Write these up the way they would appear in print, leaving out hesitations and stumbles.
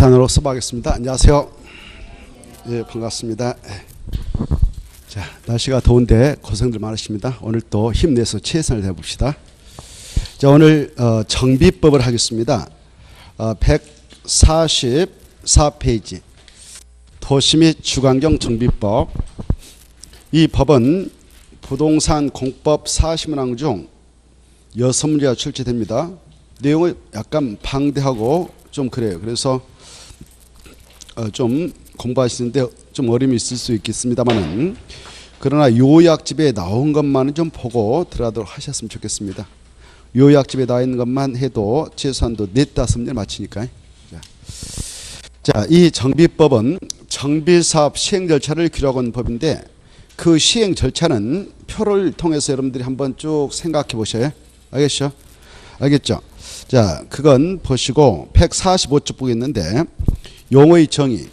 부산으로 수업하겠습니다. 안녕하세요. 예, 반갑습니다. 자, 날씨가 더운데 고생들 많으십니다. 오늘 또 힘내서 최선을 다해봅시다. 자, 오늘 정비법을 하겠습니다. 144페이지 도시 및 주관경 정비법. 이 법은 부동산 공법 40문항 중 6문제가 출제됩니다. 내용은 약간 방대하고 좀 그래요. 그래서 좀 공부하시는데 좀 어려움이 있을 수 있겠습니다만은, 그러나 요약집에 나온 것만은 좀 보고 들어가도록 하셨으면 좋겠습니다. 요약집에 나와 있는 것만 해도 최소한도 4-5문제 맞히니까. 자, 이 정비법은 정비사업 시행 절차를 규정한 법인데, 그 시행 절차는 표를 통해서 여러분들이 한번 쭉 생각해 보셔요. 알겠죠? 알겠죠? 자, 그건 보시고 145쪽 보겠는데, 용어의 정의.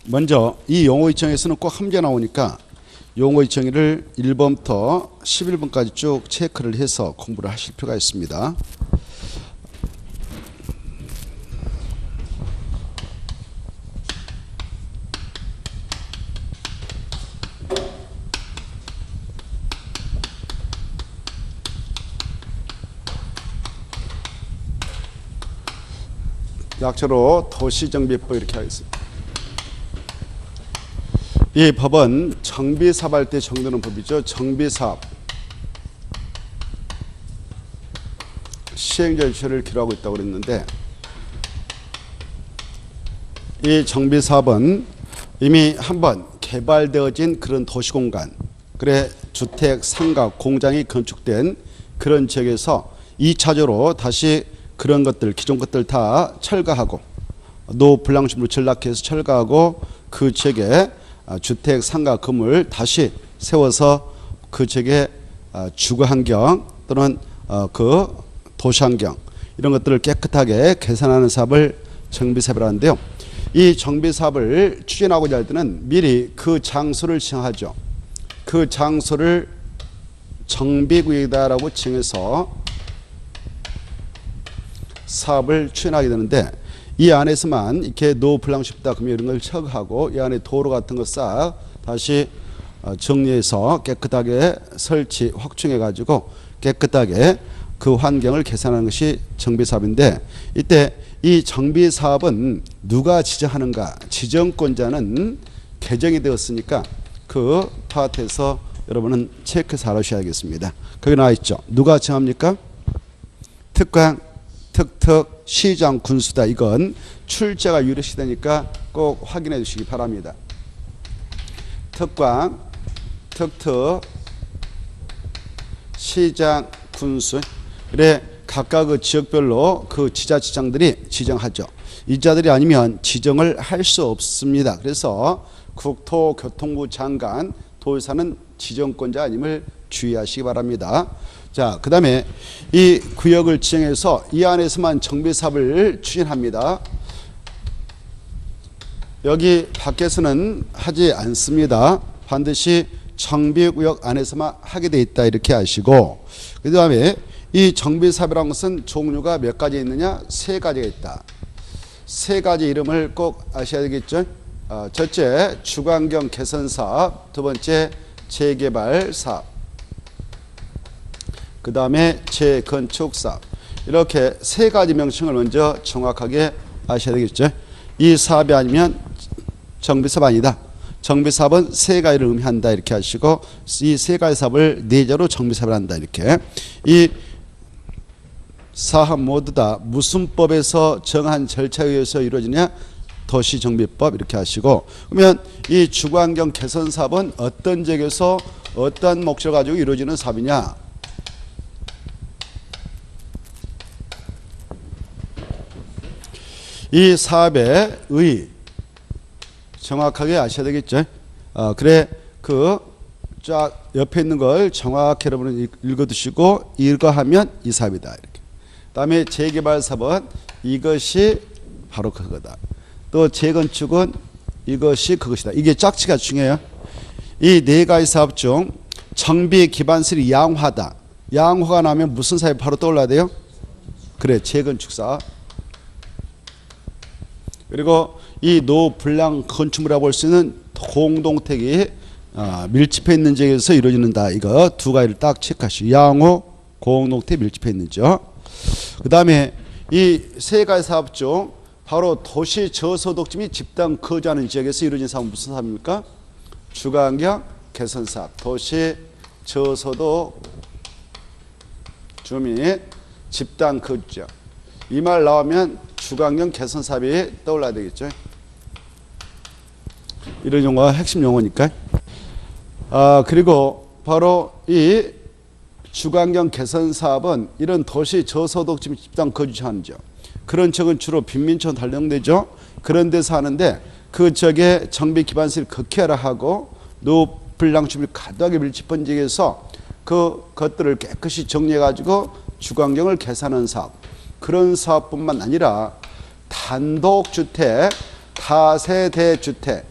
먼저 이 용어의 정의에서는 꼭 한 개 나오니까 용어의 정의를 1번부터 11번까지 쭉 체크를 해서 공부를 하실 필요가 있습니다. 약자로 도시정비법 이렇게 하겠습니다. 이 법은 정비사업 할 때 정되는 법이죠. 정비사업 시행 절차를 규정하고 있다고 그랬는데, 이 정비사업은 이미 한번 개발되어진 그런 도시공간, 그래 주택, 상가, 공장이 건축된 그런 지역에서 2차적으로 다시 그런 것들, 기존 것들 다 철거하고 노불량식물로 전락해서 철거하고 그 지역에 주택, 상가, 건물 다시 세워서 그 지역의 주거환경 또는 그 도시환경 이런 것들을 깨끗하게 개선하는 사업을 정비사업이라고 하는데요. 이 정비사업을 추진하고자 할 때는 미리 그 장소를 지정하죠. 그 장소를 정비구역이다라고 정해서 사업을 추진하게 되는데, 이 안에서만 이렇게 노불량식다 그러면 이런 걸 철거하고 이 안에 도로 같은 거 싹 다시 정리해서 깨끗하게 설치 확충해 가지고 깨끗하게 그 환경을 개선하는 것이 정비사업인데, 이때 이 정비사업은 누가 지정하는가? 지정권자는 개정이 되었으니까 그 파트에서 여러분은 체크해서 알아주셔야겠습니다. 거기 나와 있죠. 누가 정합니까? 특강, 특특, 시장, 군수다. 이건 출제가 유력시되니까 꼭 확인해 주시기 바랍니다. 특강, 특특, 시장, 군수. 그래 각각 그 지역별로 그 지자체장들이 지정하죠. 이 자들이 아니면 지정을 할 수 없습니다. 그래서 국토교통부 장관, 도지사는 지정권자 아님을 주의하시기 바랍니다. 자, 그 다음에 이 구역을 지정해서 이 안에서만 정비사업을 추진합니다. 여기 밖에서는 하지 않습니다. 반드시 정비구역 안에서만 하게 돼 있다 이렇게 아시고, 그 다음에 이 정비사업이라는 것은 종류가 몇 가지 있느냐? 3가지가 있다. 3가지 이름을 꼭 아셔야 되겠죠. 첫째 주관경 개선사업, 두 번째 재개발사업, 그 다음에 재건축사업. 이렇게 3가지 명칭을 먼저 정확하게 아셔야 되겠죠. 이 사업이 아니면 정비사업 아니다. 정비사업은 3가지를 의미한다 이렇게 하시고, 이 3가지 사업을 내재로 정비사업을 한다 이렇게. 이 사업 모두 다 무슨 법에서 정한 절차에 의해서 이루어지냐? 도시정비법 이렇게 하시고, 그러면 이 주거환경 개선 사업은 어떤 지역에서 어떤 목적을 가지고 이루어지는 사업이냐? 이 사업의 의 정확하게 아셔야 되겠죠. 그래 그 쫙 옆에 있는 걸 정확히 여러분은 읽어두시고, 이거 하면 이 사업이다 이렇게. 다음에 재개발 사업은 이것이 바로 그거다. 또 재건축은 이것이 그것이다. 이게 짝지가 중요해요. 이 4가지 사업 중 정비 기반시설이 양화다. 양화가 나면 무슨 사업이 바로 떠올라야 돼요? 그래, 재건축 사업. 그리고 이 노불량 건축물이라고 볼 수 있는 공동택이 밀집해 있는 지역에서 이루어지는다. 이거 두 가지를 딱 체크하시고 양호 공동택 밀집해 있는죠. 그 다음에 이 세 가지 사업 중 바로 도시 저소득지 및 집단 거주하는 지역에서 이루어진 사업은 무슨 사업입니까? 주거환경 개선 사업. 도시 저소득 주민 집단 거주 지역. 이 말 나오면 주거환경 개선 사업이 떠올라야 되겠죠. 이런 용어가 핵심 용어니까. 그리고 바로 이 주거환경 개선 사업은 이런 도시 저소득지 및 집단 거주하는 지역. 그런 지역은 주로 빈민촌 달용되죠. 그런 데서 하는데 그 지역에 정비 기반시설 극히하라 하고 노불량 주민이 과도하게 밀집한 지역에서 그 것들을 깨끗이 정리해 가지고 주거환경을 개선하는 사업. 그런 사업뿐만 아니라 단독주택, 다세대주택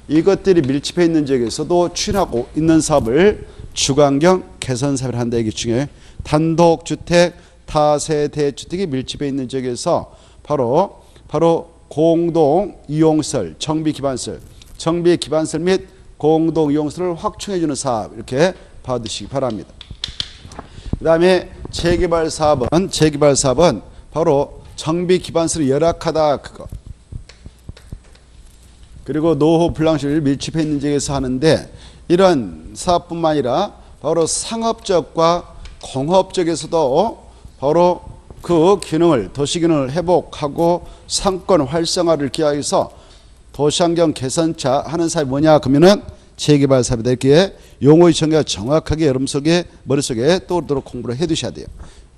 이것들이 밀집해 있는 지역에서도 추진하고 있는 사업을 주거환경 개선 사업을 한다. 이게 중요해요. 단독주택, 다세대주택이 밀집해 있는 지역에서 바로 공동 이용시설, 정비 기반시설 및 공동 이용시설을 확충해 주는 사업 이렇게 봐두시기 바랍니다. 그 다음에 재개발 사업은 바로 정비 기반시설이 열악하다 그거. 그리고 노후 불량시설 밀집해 있는 지역에서 하는데 이런 사업뿐만 아니라 바로 상업적과 공업적에서도 바로 그 기능을 도시 기능을 회복하고 상권 활성화를 기하여서 도시환경 개선차 하는 사업이 뭐냐 그러면은 재개발 사업이다. 이렇게 용어의 정의가 정확하게 여러분 머릿속에 떠오르도록 공부를 해 두셔야 돼요.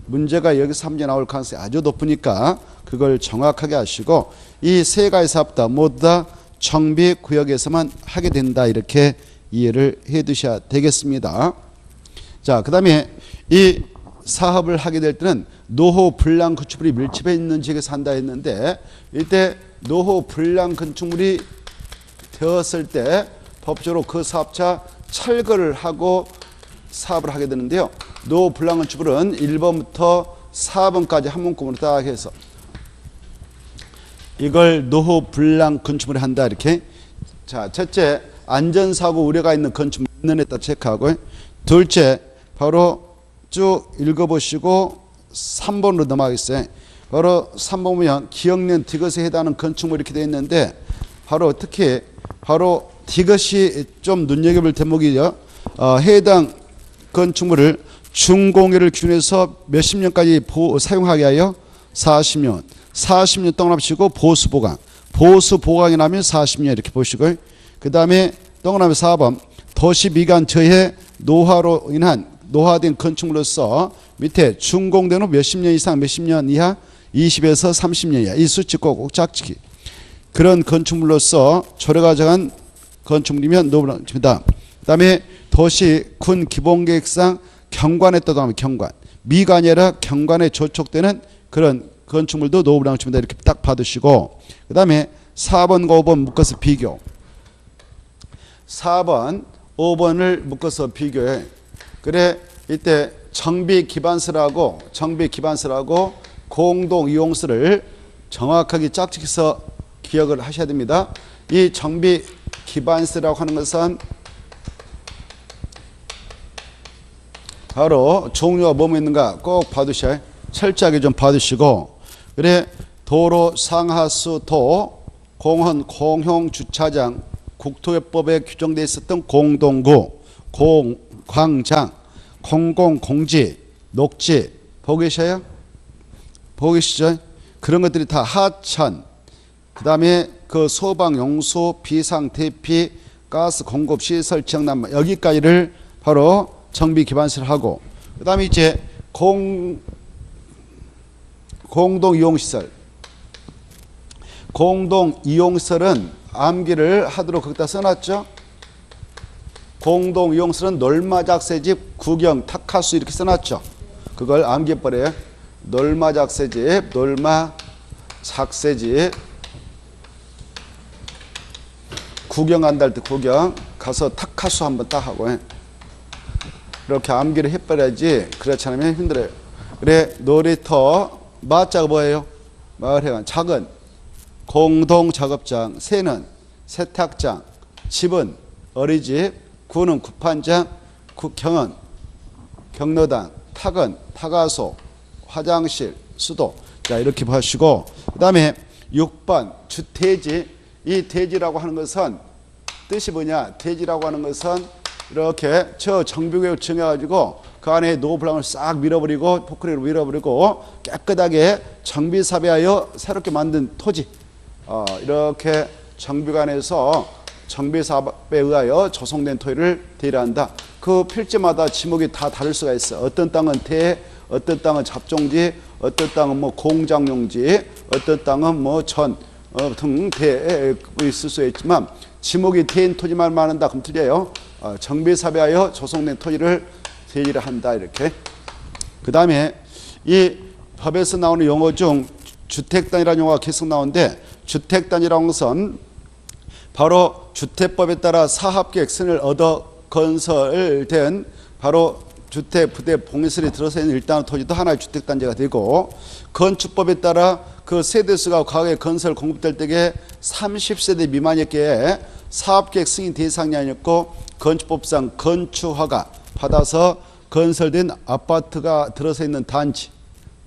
문제가 여기서 문제 나올 가능성이 아주 높으니까 그걸 정확하게 하시고 이 세 가지 사업 다 모두 다 정비구역에서만 하게 된다. 이렇게 이해를 해 두셔야 되겠습니다. 자, 그 다음에 이 사업을 하게 될 때는 노후 불량 건축물이 밀집해 있는 지역에서 한다 했는데 이때 노후 불량 건축물이 되었을 때 법적으로 그 사업자 철거를 하고 사업을 하게 되는데요. 노후 불량 건축물은 1번부터 4번까지 한 문구로 딱 해서 이걸 노후 불량 건축물을 한다. 이렇게. 자, 첫째, 안전사고 우려가 있는 건축물 있는 데다 체크하고, 둘째, 바로 쭉 읽어보시고 3번으로 넘어가겠어요. 바로 3번 보면 기억년 디귿에 해당하는 건축물 이렇게 되어 있는데 바로 특히 바로 디귿이 좀 눈여겨볼 대목이죠. 해당 건축물을 준공예를 기준해서 몇십 년까지 사용하게 하여 40년. 40년 동안 합치고 보수 보강이 나면 40년 이렇게 보시고요. 그 다음에 동그라미 4번 도시 미관 저해 노화로 인한 노화된 건축물로서 밑에 준공된 후 몇십 년 이상 몇십 년 이하 20에서 30년 이하 이 수치 꼭 짝짓기. 그런 건축물로서 초래가 정한 건축물이면 노블랑입니다. 그 다음에 도시 군 기본계획상 경관에 떠도하면 경관. 미관이 아니라 경관에 조촉되는 그런 건축물도 노블랑입니다. 이렇게 딱 받으시고 그 다음에 4번과 5번 묶어서 비교. 4번, 5번을 묶어서 비교해. 그래 이때 정비 기반시설하고 공동 이용시설을 정확하게 짝짓해서 기억을 하셔야 됩니다. 이 정비 기반시설이라고 하는 것은 바로 종류가 뭐뭐 있는가 꼭 봐두셔야 철저하게 좀 봐두시고 그래 도로 상하수 도 공원 공용 주차장 국토교법에 규정되어 있었던 공동구 광장 공공공지 녹지 보고 계셔요? 보고 계시죠? 그런 것들이 다 하천 그 다음에 그 소방용수 비상대피 가스 공급 시설 지역난방 여기까지를 바로 정비 기반시설 하고 그 다음에 이제 공동이용시설 공동이용시설은 암기를 하도록 거기다 써놨죠. 공동이용시설은 놀마작새집 구경 탁하수 이렇게 써놨죠. 그걸 암기해버려요. 놀마작새집 구경 간다 할 때 구경 가서 탁하수 한번 딱 하고 이렇게 암기를 해버려야지 그렇지 않으면 힘들어요. 그래 놀이터 마자가 뭐예요? 마을회관 작은 공동작업장, 세는 세탁장, 집은 어린이집, 구는 구판장, 경은 경로당, 탁은 타가소, 화장실, 수도. 자, 이렇게 보시고, 그 다음에 6번 주태지. 이 대지라고 하는 것은 뜻이 뭐냐? 대지라고 하는 것은 이렇게 저 정비구역 정해가지고 그 안에 노블랑을 싹 밀어버리고 포크레로 밀어버리고 깨끗하게 정비사비하여 새롭게 만든 토지, 이렇게 정비관에서 정비사업에 의하여 조성된 토지를 대리한다. 그 필지마다 지목이 다 다를 수가 있어. 어떤 땅은 대, 어떤 땅은 잡종지, 어떤 땅은 뭐 공장용지, 어떤 땅은 뭐 전 등 대에 있을 수 있지만 지목이 대인 토지만 말한다 그럼 틀려요. 정비사업하여 조성된 토지를 대리를 한다 이렇게. 그 다음에 이 법에서 나오는 용어 중 주택단이라는 용어가 계속 나오는데, 주택단이라는 것은 바로 주택법에 따라 사업계획 승인을 얻어 건설된 바로 주택, 부대, 봉해설이 들어서 있는 일단의 토지도 하나의 주택단지가 되고, 건축법에 따라 그 세대수가 과거에 건설 공급될 때에 30세대 미만이었기에 사업계획 승인 대상이 아니었고, 건축법상 건축허가 받아서 건설된 아파트가 들어서 있는 단지,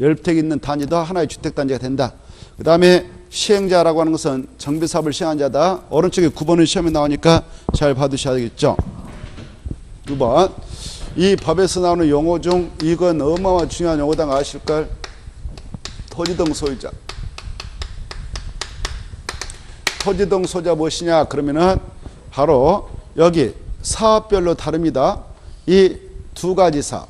열택이 있는 단지도 하나의 주택단지가 된다. 그 다음에 시행자라고 하는 것은 정비사업을 시행한 자다. 오른쪽에 9번은 시험에 나오니까 잘 받으셔야 되겠죠. 2번, 이 법에서 나오는 용어 중 이건 어마어마한 중요한 용어다 아실걸? 토지등 소유자. 토지등 소유자 무엇이냐 그러면은 바로 여기 사업별로 다릅니다. 이 두 가지 사업,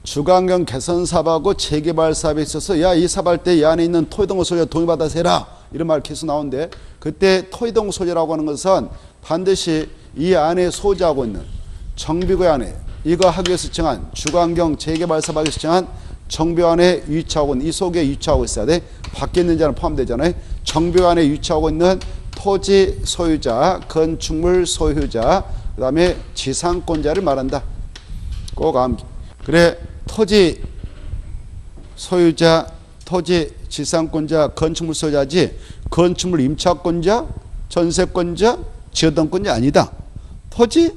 주관경 개선 사업하고 재개발 사업에 있어서 야, 이 사업할 때 이 안에 있는 토지등 소유자 동의받아서 해라 이런 말 계속 나오는데, 그때 토지등 소유자라고 하는 것은 반드시 이 안에 소유하고 있는 정비구 안에 이거 하기 위해서 정한 주관경 재개발 사업하기 위해서 정한 정비구 안에 위치하고 있는 이 속에 위치하고 있어야 돼. 밖에 있는 자는 포함되잖아요. 정비구 안에 위치하고 있는 토지 소유자, 건축물 소유자, 그 다음에 지상권자를 말한다. 꼭 암기. 그래, 토지 소유자, 토지 지상권자, 건축물 소유자지 건축물 임차권자, 전세권자, 지어당권자 아니다. 토지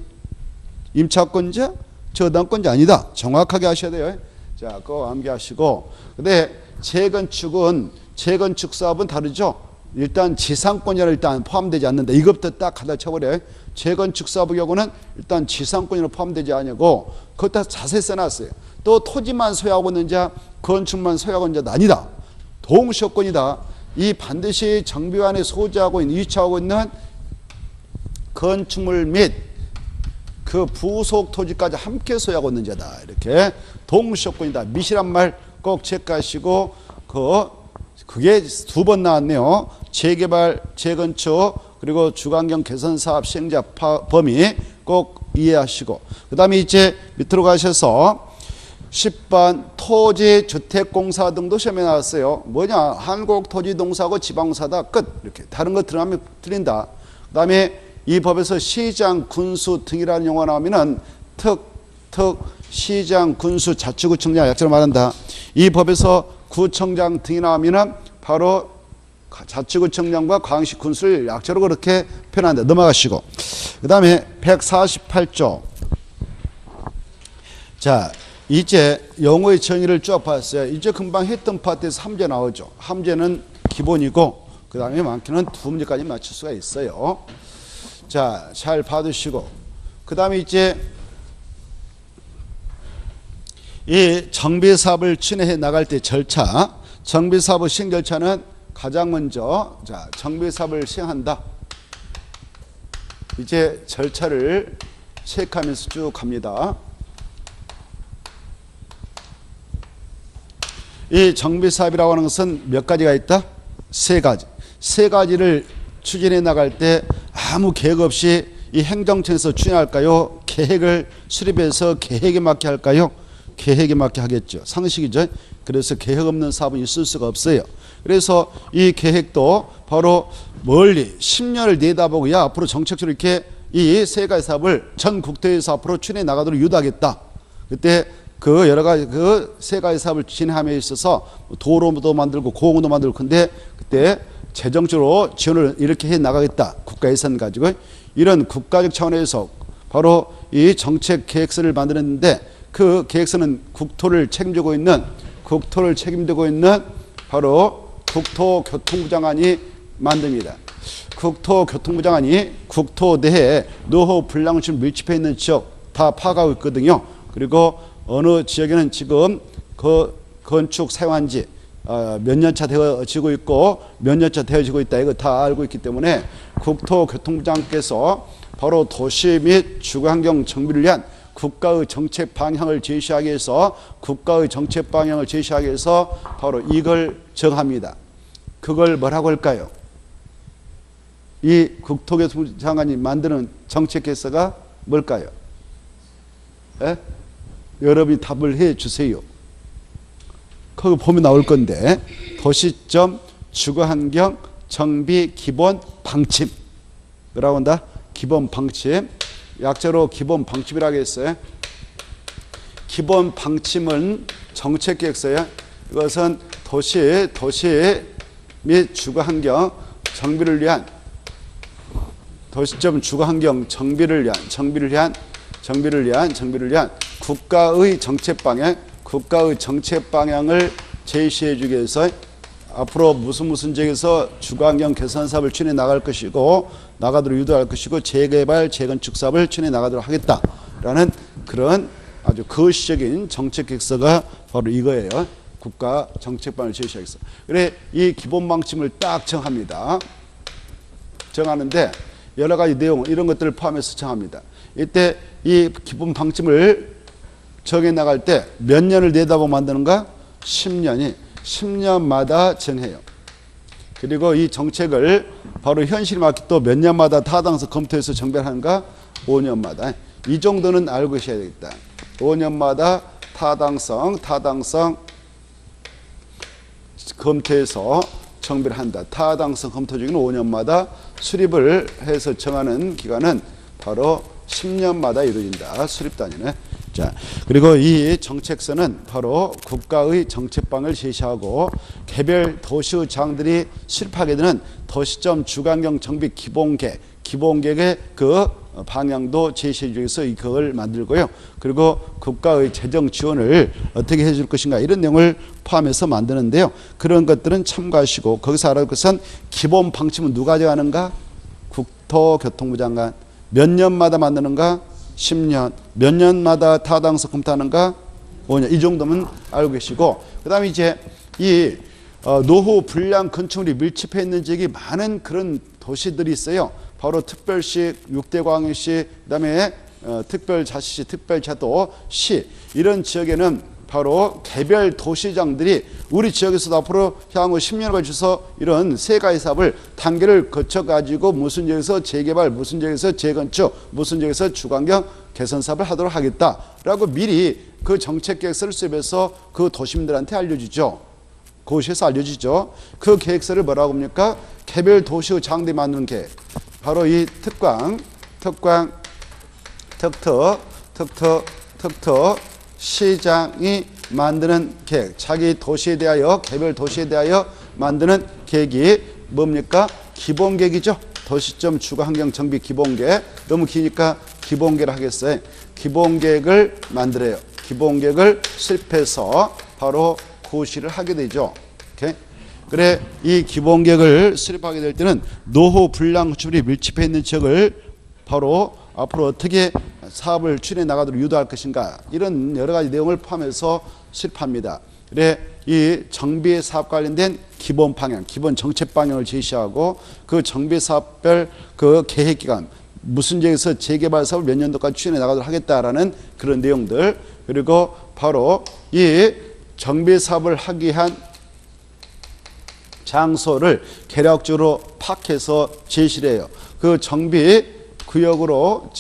임차권자, 저당권자 아니다. 정확하게 하셔야 돼요. 자, 그거 암기하시고. 근데 재건축은 재건축 사업은 다르죠. 일단 지상권자를 일단 포함되지 않는다. 이것부터 딱 하나 쳐버려요. 재건축 사업의 경우는 일단 지상권자로 포함되지 않고 그것 다 자세히 써놨어요. 또 토지만 소유하고 있는 자, 건축만 소유하고 있는 자도 아니다. 동시효권이다. 이 반드시 정비관에 소유하고 있는, 위치하고 있는 건축물 및 그 부속 토지까지 함께 소유하고 있는 자다. 이렇게 동시효권이다. 밋이란 말 꼭 체크하시고, 그게 두 번 나왔네요. 재개발, 재건축, 그리고 주관경 개선 사업 시행자 범위 꼭 이해하시고, 그 다음에 이제 밑으로 가셔서 10번 토지주택공사 등도 시험에 나왔어요. 뭐냐? 한국토지동사하고 지방공사다. 끝. 이렇게 다른 거 들어가면 틀린다. 그 다음에 이 법에서 시장, 군수 등이라는 용어가 나오면은 시장, 군수, 자치구청장 약자로 말한다. 이 법에서 구청장 등이 나오면은 바로 자치구청장과 광역시 군수를 약자로 그렇게 표현한다. 넘어가시고. 그 다음에 148조. 자, 이제 용어의 정의를 쭉 봤어요. 이제 금방 했던 파트에서 함재 나오죠. 함재는 기본이고, 그 다음에 많게는 두 문제까지 맞출 수가 있어요. 자, 잘 봐두시고. 그 다음에 이제 이 정비사업을 진행해 나갈 때 절차, 정비사업의 시행 절차는 가장 먼저, 자, 정비사업을 시행한다. 이제 절차를 체크하면서 쭉 갑니다. 이 정비사업이라고 하는 것은 몇 가지가 있다? 세 가지. 세 가지를 추진해 나갈 때 아무 계획 없이 이 행정청에서 추진할까요? 계획을 수립해서 계획에 맞게 할까요? 계획에 맞게 하겠죠. 상식이죠. 그래서 계획 없는 사업은 있을 수가 없어요. 그래서 이 계획도 바로 멀리 10년을 내다보고, 야, 앞으로 정책적으로 이렇게 이 세 가지 사업을 전 국토에서 앞으로 추진해 나가도록 유도하겠다. 그때 그 여러 가지 그 세 가지 사업을 진행함에 있어서 도로도 만들고 공원도 만들고, 근데 그때 재정적으로 지원을 이렇게 해 나가겠다. 국가 예산 가지고 이런 국가적 차원에서 바로 이 정책 계획서를 만드는데 그 계획서는 국토를 책임지고 있는 바로 국토교통부 장관이 만듭니다. 국토교통부 장관이 국토 내에 노후 불량층 밀집해 있는 지역 다 파악하고 있거든요. 그리고 어느 지역에는 지금 그 건축 사용한 지 몇 년 차 되어지고 있고 몇 년 차 되어지고 있다. 이거 다 알고 있기 때문에 국토교통부 장관께서 바로 도시 및 주거환경 정비를 위한 국가의 정책 방향을 제시하기 위해서 바로 이걸 정합니다. 그걸 뭐라고 할까요? 이 국토교통부 장관이 만드는 정책 계획서가 뭘까요? 에? 여러분이 답을 해 주세요. 거기 보면 나올 건데 도시점 주거환경 정비 기본 방침 뭐라고 한다? 기본 방침 약자로 기본 방침이라고 했어요. 기본 방침은 정책계획서예요. 이것은 도시 및 주거환경 정비를 위한 도시점 주거환경 정비를 위한 국가의 정책 방향을 제시해 주기 위해서 앞으로 무슨 지역에서 주거환경 개선 사업을 추진해 나갈 것이고 나가도록 유도할 것이고 재개발 재건축 사업을 추진해 나가도록 하겠다라는 그런 아주 거시적인 정책 계획서가 바로 이거예요. 국가 정책 방향을 제시하겠어. 그래 이 기본 방침을 딱 정합니다. 정하는데 여러 가지 내용 이런 것들을 포함해서 정합니다. 이때 이 기본 방침을 정해 나갈 때 몇 년을 내다보고 만드는가? 10년마다 정해요. 그리고 이 정책을 바로 현실에 맞게 또 몇 년마다 타당성 검토해서 정별하는가? 5년마다. 이 정도는 알고 계셔야 되겠다. 5년마다 타당성 검토해서 정별한다. 타당성 검토 중에는 5년마다 수립을 해서 정하는 기간은 바로 10년마다 이루어진다. 수립 단위는. 자, 그리고 이 정책서는 바로 국가의 정책방을 제시하고 개별 도시의 장들이 수립하게 되는 도시점 주거환경 정비 기본계획의 그 방향도 제시해 주기 위해서 그걸 만들고요. 그리고 국가의 재정 지원을 어떻게 해줄 것인가 이런 내용을 포함해서 만드는데요. 그런 것들은 참고하시고 거기서 알아볼 것은 기본 방침은 누가 정하는가? 국토교통부 장관. 몇 년마다 만드는가? 10년. 몇 년마다 타당성 검토하는가? 5년. 이 정도면 알고 계시고 그 다음에 이제 이 노후 불량 건축물이 밀집해 있는 지역이 많은 그런 도시들이 있어요. 바로 특별시, 6대 광역시, 그 다음에 특별자치시, 특별자도시 이런 지역에는 바로 개별 도시장들이 우리 지역에서도 앞으로 향후 10년을 거쳐서 이런 세 가지 사업을 단계를 거쳐가지고 무슨 지역에서 재개발, 무슨 지역에서 재건축, 무슨 지역에서 주거환경 개선 사업을 하도록 하겠다라고 미리 그 정책계획서를 수립해서 그 도시민들한테 알려주죠. 고시에서 알려주죠. 그 계획서를 뭐라고 합니까? 개별 도시의 장들이 만드는 계획. 바로 이 특특 시장이 만드는 계획, 자기 도시에 대하여 개별 도시에 대하여 만드는 계획이 뭡니까? 기본계획이죠. 도시점 주거환경 정비 기본계획. 너무 기니까 기본계획을 하겠어요. 기본계획을 만들어요. 기본계획을 수립해서 바로 고시를 하게 되죠. 오케이? 그래 이 기본계획을 수립하게 될 때는 노후 불량 건축물이 밀집해 있는 지역을 바로 앞으로 어떻게 사업을 추진해 나가도록 유도할 것인가 이런 여러 가지 내용을 포함해서 수립합니다. 그래 이 정비 사업 관련된 기본 방향, 기본 정책 방향을 제시하고 그 정비 사업별 그 계획 기간 무슨 지역에서 재개발 사업을 몇 년도까지 추진해 나가도록 하겠다라는 그런 내용들 그리고 바로 이 정비 사업을 하기 위한 장소를 계략적으로 파악해서 제시를 해요. 그 정비 구역으로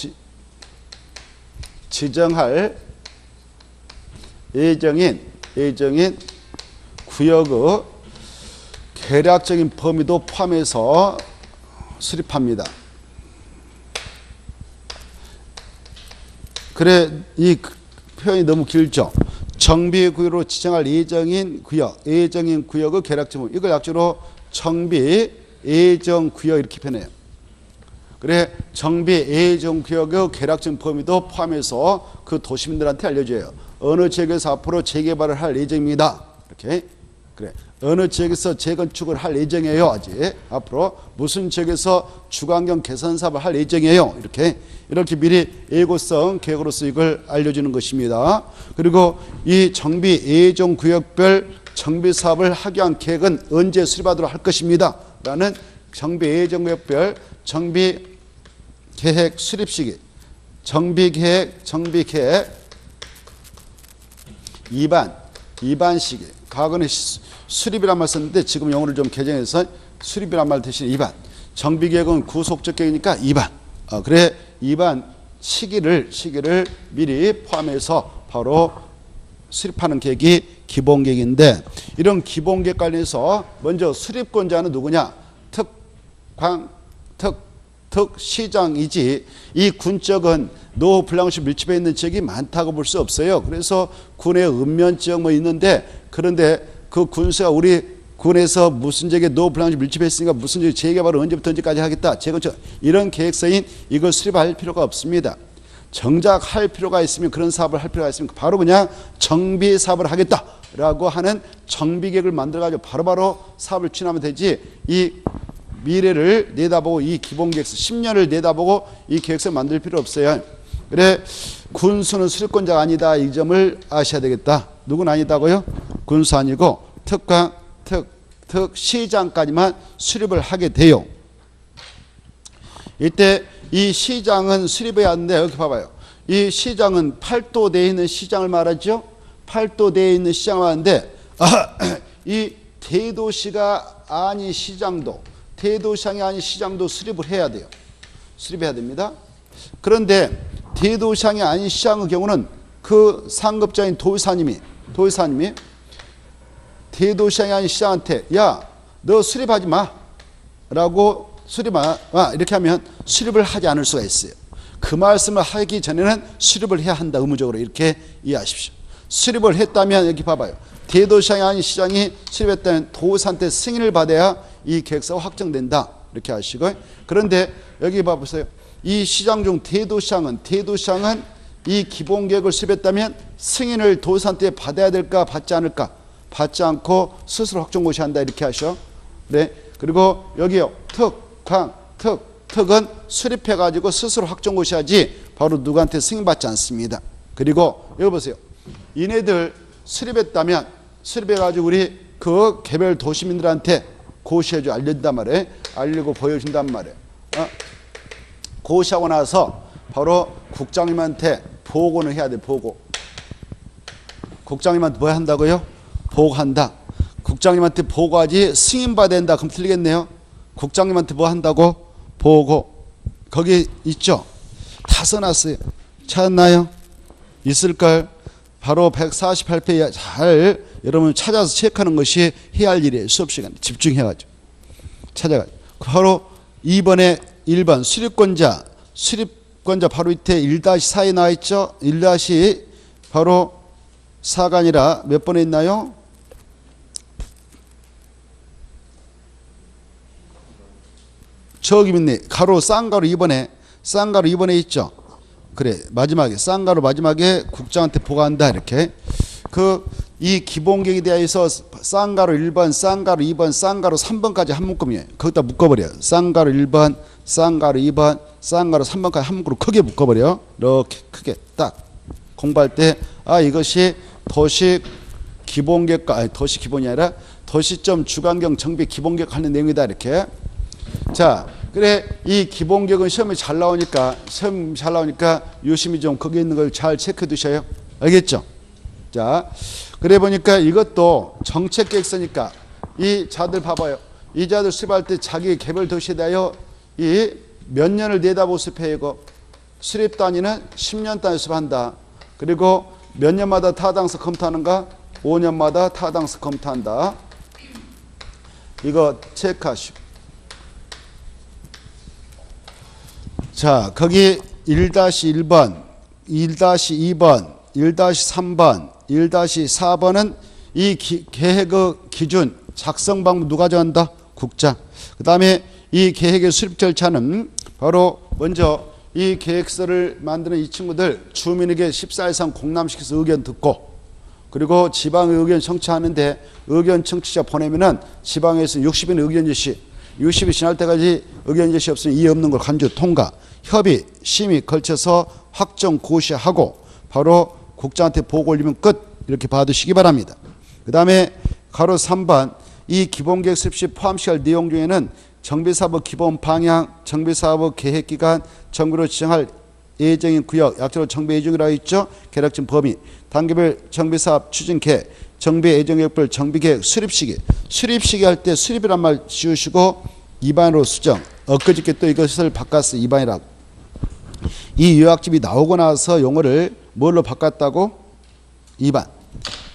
지정할 예정인 구역의 계략적인 범위도 포함해서 수립합니다. 그래 이 표현이 너무 길죠. 정비구역으로 지정할 예정인 구역의 계략적 범위 이걸 약자로 정비 예정구역 이렇게 표현해요. 그래 정비 예정구역의 계략적 범위도 포함해서 그 도시민들한테 알려줘요. 어느 지역에서 앞으로 재개발을 할 예정입니다. 이렇게. 그래 어느 지역에서 재건축을 할 예정이에요. 아직 앞으로 무슨 지역에서 주거환경 개선 사업을 할 예정이에요. 이렇게 미리 예고성 계획으로서 이걸 알려주는 것입니다. 그리고 이 정비 예정구역별 정비 사업을 하기 위한 계획은 언제 수립하도록 할 것입니다. 라는 정비 예정구역별 정비 계획 수립 시기, 정비계획 2반 시기. 과거는 수립이란 말 썼는데 지금 영어를 좀 개정해서 수립이란 말 대신 2반. 정비계획은 구속적 계획이니까 2반. 그래 2반 시기를 미리 포함해서 바로 수립하는 계획이 기본계획인데, 이런 기본계획 관련해서 먼저 수립권자는 누구냐? 특시장이지 이 군적은 노후 불량시 밀집해 있는 지역이 많다고 볼 수 없어요. 그래서 군의 읍면 지역 뭐 있는데, 그런데 그 군수가 우리 군에서 무슨 지역에 노후 불량시 밀집해 있으니까 무슨 지역 재개발을 언제부터 언제까지 하겠다, 재건축, 이런 계획서인 이걸 수립할 필요가 없습니다. 정작 할 필요가 있으면, 그런 사업을 할 필요가 있으면 바로 그냥 정비 사업을 하겠다라고 하는 정비계획을 만들어가지고 바로바로 사업을 추진하면 되지, 이 미래를 내다보고 이 기본계획서 10년을 내다보고 이 계획서를 만들 필요 없어요. 그래 군수는 수립권자가 아니다, 이 점을 아셔야 되겠다. 누구는 아니다고요? 군수 아니고 특시장까지만 수립을 하게 돼요. 이때 이 시장은 수립해야 하는데, 여기 봐봐요. 이 시장은 팔도대에 있는 시장을 말하죠. 팔도대에 있는 시장을 말하는데 이 대도시가 아닌 시장도, 대도시장이 아닌 시장도 수립을 해야 돼요. 수립해야 됩니다. 그런데 대도시장이 아닌 시장의 경우는 그 상급자인 도의사님이 대도시장이 아닌 시장한테 야, 너 수립하지 마 라고, 이렇게 하면 수립을 하지 않을 수가 있어요. 그 말씀을 하기 전에는 수립을 해야 한다, 의무적으로. 이렇게 이해하십시오. 수립을 했다면 여기 봐봐요. 대도시장이 아닌 시장이 수립했다면 도의사한테 승인을 받아야 이 계획서가 확정된다, 이렇게 하시고. 그런데 여기 봐보세요. 이 시장 중 대도시장은 이 기본계획을 수립했다면 승인을 도의사한테 받아야 될까, 받지 않을까? 받지 않고 스스로 확정고시한다, 이렇게 하셔. 네. 그리고 여기요. 특은 수립해가지고 스스로 확정고시하지 바로 누구한테 승인받지 않습니다. 그리고 여기 보세요. 이네들 수립했다면 수립해가지고 우리 그 개별 도시민들한테 고시해줘, 알려준단 말이에요. 알리고 보여준단 말이에요. 고시하고 나서 바로 국장님한테 보고는 해야 돼. 보고. 국장님한테 뭐 한다고요? 보고한다. 국장님한테 보고하지 승인받아야 된다. 그럼 틀리겠네요. 국장님한테 뭐 한다고? 보고. 거기 있죠? 다 써놨어요. 찾았나요? 있을걸? 바로 148페이지 잘 여러분 찾아서 체크하는 것이 해야 할 일이에요. 수업 시간에 집중해가지고 찾아가지고. 바로 2번에 1번 수립권자 바로 밑에 1-4에 나와 있죠. 1- 바로 4가 아니라 몇 번에 있나요? 저기 있네. 가로 쌍가로 2번에 있죠. 그래, 마지막에 쌍가로 마지막에 국장한테 보고한다, 이렇게. 이 기본계획에 대해서 쌍가로 1번, 쌍가로 2번, 쌍가로 3번까지 한 묶음이에요. 거기다 묶어버려요. 쌍가로 1번, 쌍가로 2번, 쌍가로 3번까지 한 묶음으로 크게 묶어버려. 이렇게 크게 딱 공부할 때, 이것이 도시 기본계획과, 아니 도시 기본이 아니라 도시점 주거환경 정비 기본계획 하는 내용이다, 이렇게. 자, 그래 이 기본계획은 시험이 잘 나오니까 유심히 좀 거기 있는 걸 잘 체크해 두셔요. 알겠죠? 자, 그래 보니까 이것도 정책계획서니까 이 자들 봐봐요. 이 자들 수립할 때 자기 개별 도시에 대하여 이 몇 년을 내다보고 수립해요. 이거 수립 단위는 10년 단위 수립한다. 그리고 몇 년마다 타당성 검토하는가? 5년마다 타당성 검토한다. 이거 체크하시고. 자, 거기 1-1번, 1-2번, 1-3번, 1-4번은 이 계획의 기준, 작성 방법 누가 정한다? 국장. 그 다음에 이 계획의 수립 절차는 바로 먼저 이 계획서를 만드는 이 친구들 주민에게 14일 이상 공람시켜서 의견 듣고, 그리고 지방의 의견 청취하는데 의견 청취자 보내면은 지방에서 60인 의견 제시, 60이 지날 때까지 의견 제시 없으면 이해 없는 걸 간주 통과, 협의, 심의 걸쳐서 확정 고시하고 바로 국장한테 보고 올리면 끝, 이렇게 받으시기 바랍니다. 그 다음에 가로 3번 이 기본계획 수립 시 포함시할 내용 중에는 정비사업 기본 방향, 정비사업 계획기간, 정비로 지정할 예정인 구역, 약자로 정비 예정이라고 있죠. 계략적 범위, 단계별 정비사업 추진 계획, 정비 예정계획별 정비계획 수립 시기. 수립 시기 할 때 수립이란 말 지우시고 입안으로 수정. 엊그저께 또 이것을 바꿨어, 입안이라고. 이 요약집이 나오고 나서 용어를 뭘로 바꿨다고? 입안.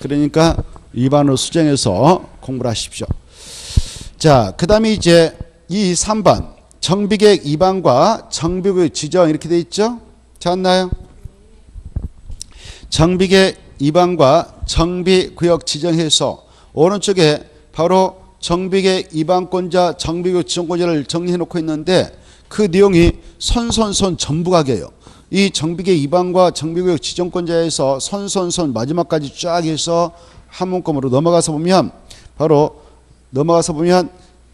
그러니까 입안으로 수정해서 공부를 하십시오. 자, 그 다음에 이제 이 3번 정비계획 입안과 정비구역 지정 이렇게 돼 있죠. 찾았나요? 정비계획 입안과 정비구역 지정해서 오른쪽에 바로 정비계획 입안권자, 정비구역 지정권자를 정리해 놓고 있는데 그 내용이 손 전부 가게예요. 이 정비계획 입안과 정비구역 지정권자에서 손 마지막까지 쫙 해서 한 문구으로 넘어가서 보면 바로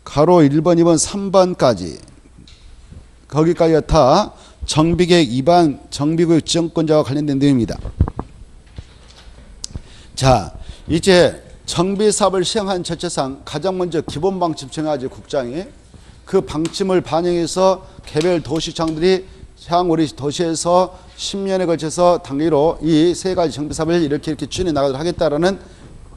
가로 1번, 2번, 3번까지 거기까지가 다 정비계획 입안, 정비구역 지정권자와 관련된 내용입니다. 자, 이제 정비사업을 시행한 절차상 가장 먼저 기본 방침 정하지 국장이. 그 방침을 반영해서 개별 도시장들이 향후 우리 도시에서 10년에 걸쳐서 단기로 이 세 가지 정비사업을 이렇게 추진해 나가도록 하겠다라는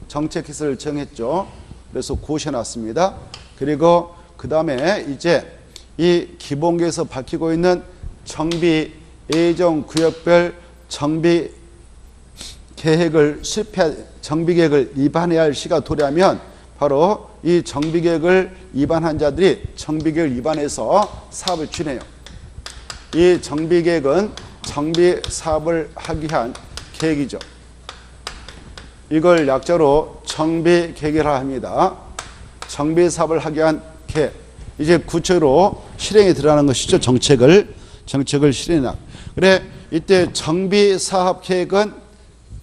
정책 기술을 정했죠. 그래서 고시해놨습니다. 그리고 그 다음에 이제 이 기본계에서 밝히고 있는 정비 예정 구역별 정비 계획을 정비계획을 위반해야 할 시가 도래하면 바로 이 정비계획을 위반한 자들이 정비계획을 위반해서 사업을 추진해요. 이 정비계획은 정비사업을 하기 위한 계획이죠. 이걸 약자로 정비계획이라 합니다. 정비사업을 하기 위한 계획. 이제 구체로 실행에 들어가는 것이죠. 정책을 실행해. 그래, 이때 정비사업 계획은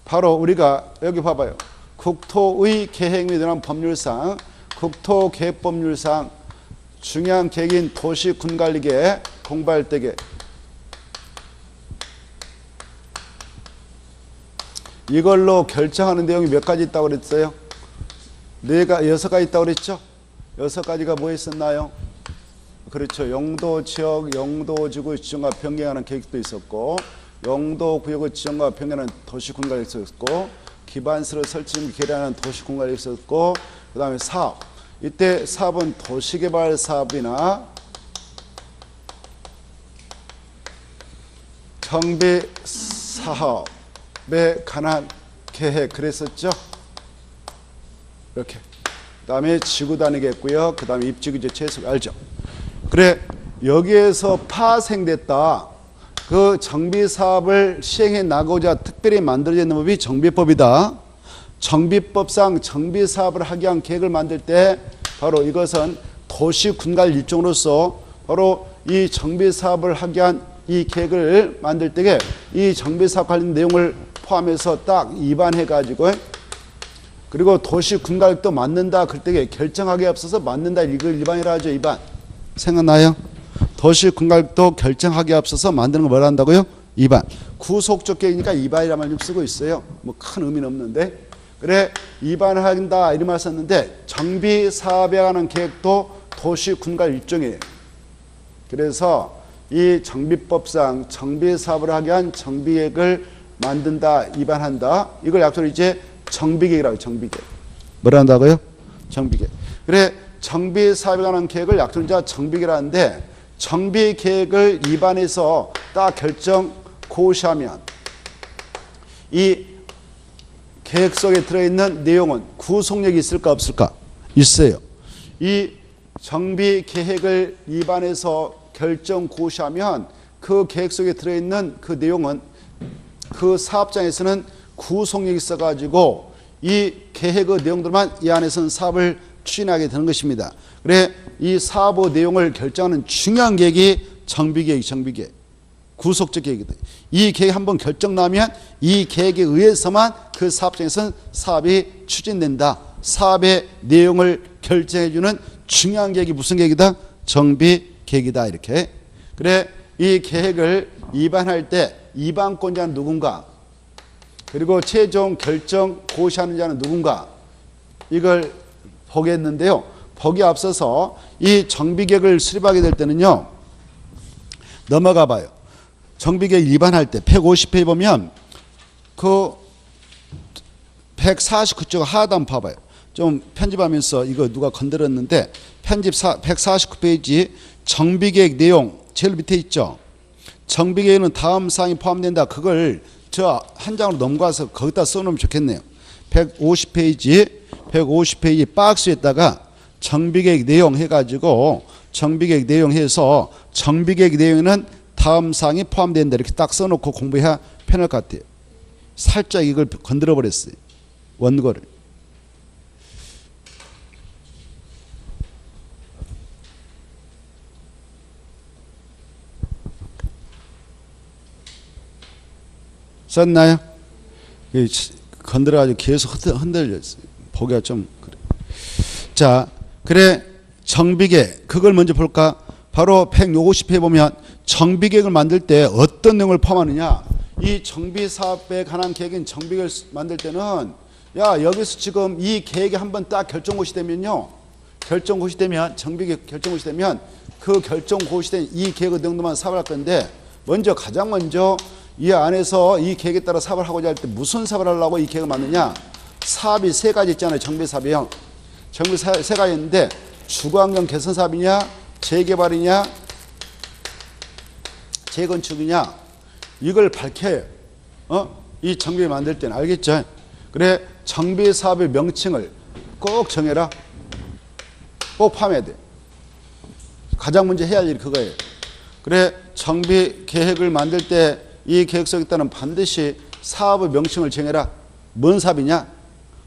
바로 우리가 여기 봐봐요. 국토의 계획 및 법률상, 국토계획법률상 중요한 계획인 도시군관리계획, 공부할 때계 이걸로 결정하는 내용이 몇 가지 있다고 그랬어요? 6가지 있다고 그랬죠? 6가지가 뭐 있었나요? 그렇죠. 용도지역, 용도지구 지정과 변경하는 계획도 있었고, 용도구역의 지정과 변경하는 도시군관리가 있었고, 기반시설 설치 및 개량하는 도시군관리가 있었고, 그 다음에 사업. 이때 사업은 도시개발 사업이나 정비사업에 관한 계획 그랬었죠. 이렇게. 그 다음에 지구 단위겠고요. 그 다음에 입지구제 최소 알죠. 그래, 여기에서 파생됐다. 그 정비사업을 시행해 나가고자 특별히 만들어진 법이 정비법이다. 정비법상 정비사업을 하기 위한 계획을 만들 때 바로 이것은 도시군관리 일종으로서 바로 이 정비사업을 하기 위한 이 계획을 만들 때에 이 정비사업 관련 내용을 포함해서 딱 입안해가지고, 그리고 도시군관리도 맞는다 그럴 때 결정하기 앞서서 맞는다, 이걸 입안이라 하죠. 입안. 생각나요? 도시군관리도 결정하기 앞서서 만드는 거 뭐라 한다고요? 입안. 구속적 계획이니까 입안이라는 말 좀 쓰고 있어요. 뭐 큰 의미는 없는데. 그래, 입안을 한다 이런 말 썼는데 정비사업에 관한 계획도 도시군관리 일종이에요. 그래서 이 정비법상 정비사업을 하기 위한 정비계획을 만든다, 입안한다. 이걸 약속으로 이제 정비계획이라고 해요. 정비계획. 뭐라 한다고요? 정비계획. 그래, 정비사업에 관한 계획을 약속으로 정비계획이라는데 정비계획을 입안해서 딱 결정 고시하면 이 계획 속에 들어있는 내용은 구속력이 있을까 없을까? 있어요. 이 정비계획을 입안해서 결정 고시하면 그 계획 속에 들어있는 그 내용은 그 사업장에서는 구속력이 있어가지고 이 계획의 내용들만 이 안에서는 사업을 추진하게 되는 것입니다. 그래, 이 사업 내용을 결정하는 중요한 계획이 정비계획. 구속적 계획이다. 이 계획 한번 결정 나면 이 계획에 의해서만 그 사업장에서는 사업이 추진된다. 사업의 내용을 결정해주는 중요한 계획이 무슨 계획이다? 정비계획이다. 이렇게. 그래, 이 계획을 입안할 때 입안권자는 누군가, 그리고 최종 결정 고시하는 자는 누군가, 이걸 보겠는데요. 보기 앞서서 이 정비계획을 수립하게 될 때는요, 넘어가 봐요. 정비계획 입안할 때 150페이지 보면 그 149쪽 하단 봐봐요. 좀 편집하면서 이거 누가 건드렸는데, 편집 149페이지 정비계획 내용 제일 밑에 있죠. 정비계획은 다음 사항이 포함된다. 그걸 저 한 장으로 넘어가서 거기다 써놓으면 좋겠네요. 150페이지 박스에다가 정비계획 내용 해가지고 정비계획 내용 해서 정비계획 내용에는 다음 사항이 포함된다. 이렇게 딱 써놓고 공부해야 편할 것 같아요. 살짝 이걸 건드려 버렸어요. 원고를. 썼나요? 건드려가지고 계속 흔들렸어요. 보기가 좀 그래. 자, 그래 정비계획 그걸 먼저 볼까? 바로 150페이지에 보면 정비계획을 만들 때 어떤 내용을 포함하느냐? 이 정비사업에 관한 계획인 정비계획을 만들 때는 야 여기서 지금 이 계획이 한번 딱 결정고시되면요. 결정고시되면 정비계획 결정고시되면 그 결정고시된 이 계획의 내용도만 사업을 할 건데 가장 먼저 이 안에서 이 계획에 따라 사업을 하고자 할 때 무슨 사업을 하려고 이 계획을 만드냐? 사업이 세 가지 있잖아요. 정비사업이요. 정비 세 가지 있는데 주거환경 개선 사업이냐, 재개발이냐, 재건축이냐, 이걸 밝혀요. 이 정비 만들 때는. 알겠죠? 그래 정비 사업의 명칭을 꼭 정해라. 꼭 포함해야 돼. 가장 먼저 해야 할 일이 그거예요. 그래 정비 계획을 만들 때 이 계획서에 따른 반드시 사업의 명칭을 정해라. 뭔 사업이냐?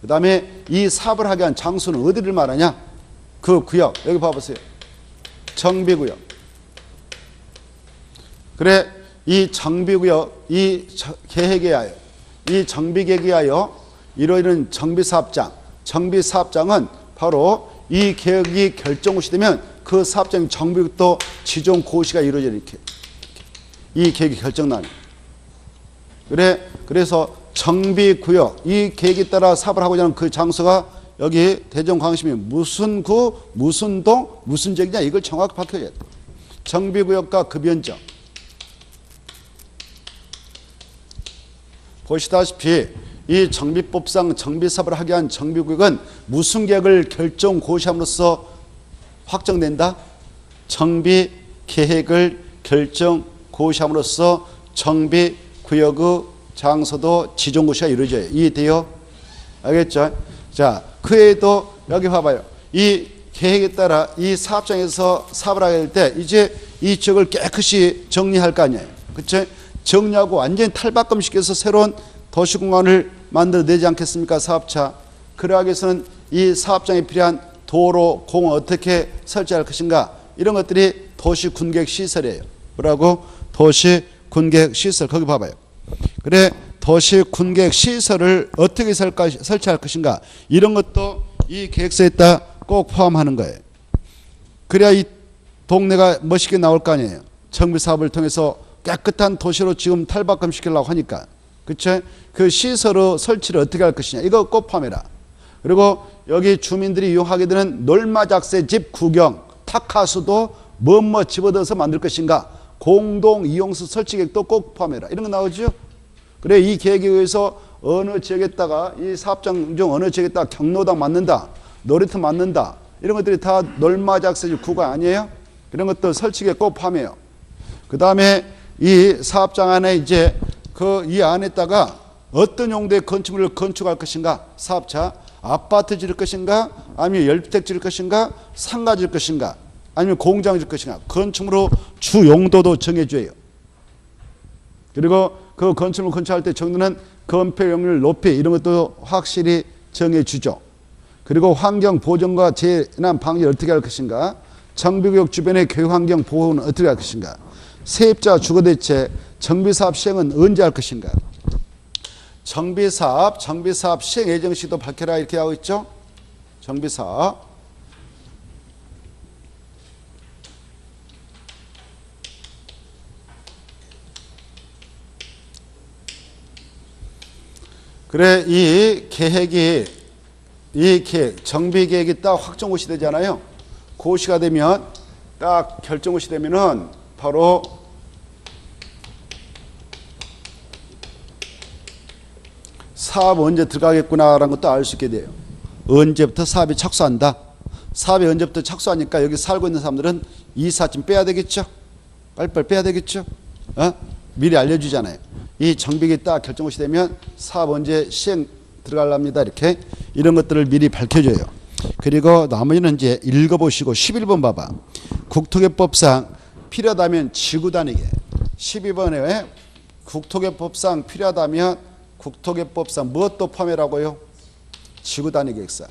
그 다음에 이 사업을 하게 한 장소는 어디를 말하냐? 그 구역. 여기 봐보세요. 정비구역. 그래 이 정비구역, 이 계획에 하여, 이 정비계획에 하여 이러이러한 정비사업장. 정비사업장은 바로 이 계획이 결정고시 되면 그 사업장 정비구역도 지정 고시가 이루어져 이렇게. 이 계획이 결정나는. 그래서 정비구역, 이 계획에 따라 사업을 하고자 하는 그 장소가 여기 대전광역시면 무슨 구, 무슨 동, 무슨 지역이냐 이걸 정확히 밝혀야 돼. 정비구역과 급연정. 보시다시피 이 정비법상 정비사업을 하게 한 정비구역은 무슨 계획을 결정 고시함으로써 확정된다? 정비계획을 결정 고시함으로써 정비구역의 장소도 지정고시가 이루어져요. 이해돼요? 알겠죠? 자, 그 외에도 여기 봐봐요. 이 계획에 따라 이 사업장에서 사업을 하게 될 때 이제 이 지역을 깨끗이 정리할 거 아니에요. 그렇죠? 정리하고 완전히 탈바꿈시켜서 새로운 도시공간을 만들어내지 않겠습니까? 사업차. 그러하기 위해서는 이 사업장에 필요한 도로, 공원 어떻게 설치할 것인가 이런 것들이 도시군객시설이에요. 뭐라고? 도시군객시설. 거기 봐봐요. 그래 도시군객시설을 어떻게 설치할 것인가 이런 것도 이 계획서에 따라 꼭 포함하는 거예요. 그래야 이 동네가 멋있게 나올 거 아니에요. 정비사업을 통해서 깨끗한 도시로 지금 탈바꿈시키려고 하니까. 그쵸? 그 시설의 설치를 어떻게 할 것이냐 이거 꼭 포함해라. 그리고 여기 주민들이 이용하게 되는 놀마작새 집 구경 탁하수도 뭐뭐 집어넣어서 만들 것인가 공동 이용수 설치 계획도 꼭 포함해라. 이런 거 나오죠? 그래 이 계획에 의해서 어느 지역에다가 이 사업장 중 어느 지역에다가 경로당 맞는다, 놀이터 맞는다 이런 것들이 다 놀마작새 집 구간 아니에요? 이런 것도 설치 계획 꼭 포함해요. 그 다음에 이 사업장 안에 이제 그 이 안에다가 어떤 용도의 건축물을 건축할 것인가 사업차 아파트 지을 것인가 아니면 열주택 지을 것인가 상가 지을 것인가 아니면 공장 지을 것인가 건축물로 주 용도도 정해줘요. 그리고 그 건축물 건축할 때 정도는 건폐용률 높이 이런 것도 확실히 정해주죠. 그리고 환경 보존과 재난 방지를 어떻게 할 것인가 정비구역 주변의 교육환경 보호는 어떻게 할 것인가? 세입자 주거대책 정비사업 시행은 언제 할 것인가? 정비사업 시행 예정시도 밝혀라 이렇게 하고 있죠. 정비사업 그래 이 계획 정비계획이 딱 확정고시 되잖아요. 고시가 되면 딱 결정고시 되면은 바로 사업 언제 들어가겠구나라는 것도 알 수 있게 돼요. 언제부터 사업이 착수한다. 사업이 언제부터 착수하니까 여기 살고 있는 사람들은 이삿짐 빼야 되겠죠. 빨리빨리 빼야 되겠죠. 미리 알려주잖아요. 이 정비계획이 딱 결정고시 되면 사업 언제 시행 들어가랍니다. 이렇게 이런 것들을 미리 밝혀줘요. 그리고 나머지는 이제 읽어보시고 11번 봐봐. 국토개법상 필요하다면 지구 단위계. 12번에 국토개법상 필요하다면 국토개법상 무엇도 포함해라고요? 지구 단위 계획상.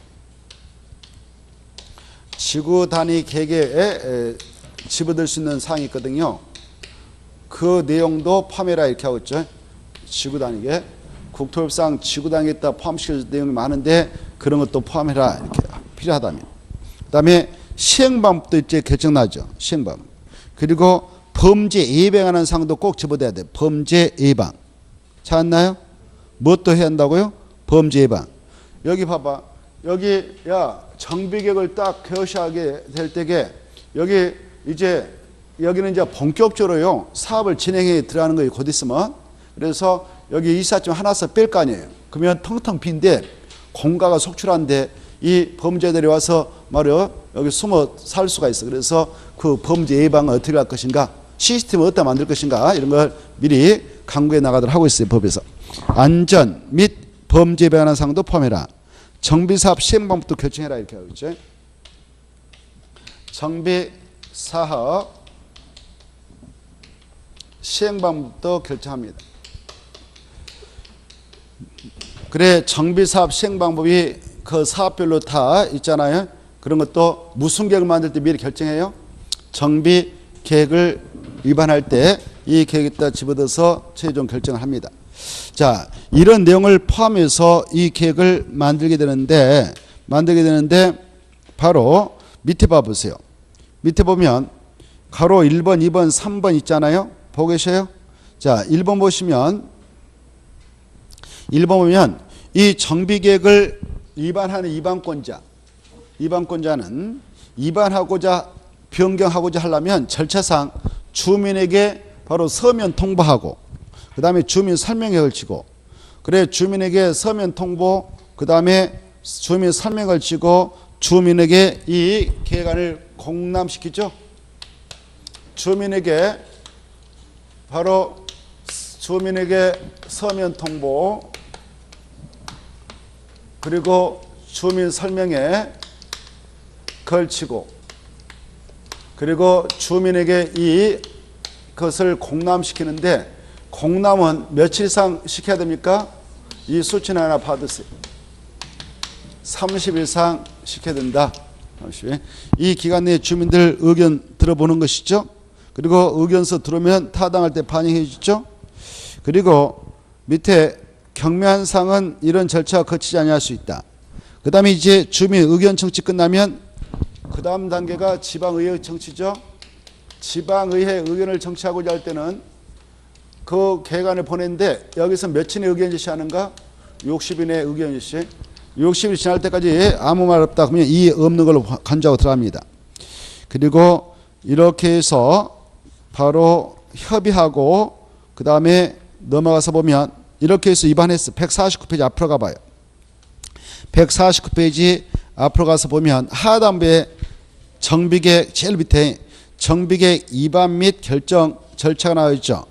지구 단위 계획에 집어들 수 있는 사항이 있거든요. 그 내용도 포함해라 이렇게 하고 있죠. 지구 단위 계획. 국토협상 지구 단위에 따라 포함시킬 내용이 많은데 그런 것도 포함해라 이렇게 필요하다면. 그 다음에 시행방법도 이제 결정나죠. 시행방법. 그리고 범죄 예방하는 사항도 꼭 집어대야 돼. 범죄 예방. 찾았나요? 무엇도 해야 한다고요? 범죄 예방. 여기 봐봐. 여기 정비계획을 딱 개시하게 될 때게 여기 이제 여기는 이제 본격적으로요 사업을 진행해 들어가는 거예요. 곧 있으면. 그래서 여기 이삿짐 하나씩 뺄 거 아니에요. 그러면 텅텅 빈데 공가가 속출한데 이 범죄들이 와서 말이요 여기 숨어 살 수가 있어. 그래서 그 범죄 예방을 어떻게 할 것인가, 시스템을 어떻게 만들 것인가 이런 걸 미리 강구해 나가도록 하고 있어요. 법에서. 안전 및 범죄 예방하는 사항도 포함해라. 정비사업 시행방법도 결정해라 이렇게 하고 있죠. 정비사업 시행방법도 결정합니다. 그래 정비사업 시행방법이 그 사업별로 다 있잖아요. 그런 것도 무슨 계획을 만들 때 미리 결정해요. 정비계획을 위반할 때 이 계획에다 집어넣어서 최종 결정을 합니다. 자, 이런 내용을 포함해서 이 계획을 만들게 되는데 바로 밑에 봐보세요. 밑에 보면 가로 1번, 2번, 3번 있잖아요. 보고 계셔요? 자, 1번 보시면 1번 보면 이 정비계획을 위반하는 위반권자는 위반하고자 변경하고자 하려면 절차상 주민에게 바로 서면 통보하고 그 다음에 주민 설명에 걸치고 그래 주민에게 서면 통보 그 다음에 주민 설명을 걸치고 주민에게 이 계획안을 공람시키죠. 주민에게 바로 주민에게 서면 통보 그리고 주민 설명에 걸치고 그리고 주민에게 이것을 공람시키는데 공람은 며칠 이상 시켜야 됩니까? 이 수치는 하나 받으세요. 30일 이상 시켜야 된다. 이 기간 내에 주민들 의견 들어보는 것이죠. 그리고 의견서 들어오면 타당할 때 반영해 주죠. 그리고 밑에 경미한 사항은 이런 절차가 거치지 아니할 수 있다. 그 다음에 이제 주민 의견 청취 끝나면 그 다음 단계가 지방의회 청취죠. 지방의회 의견을 청취하고자 할 때는 그 계획안을 보냈는데 여기서 며칠의 의견 제시하는가? 60일의 의견 제시. 60일 지날 때까지 아무 말 없다 그러면 이 없는 걸로 간주하고 들어갑니다. 그리고 이렇게 해서 바로 협의하고 그 다음에 넘어가서 보면 이렇게 해서 위반했어. 149페이지 앞으로 가봐요. 149페이지 앞으로 가서 보면 하단부에 정비계획 제일 밑에 정비계획 위반 및 결정 절차가 나와 있죠.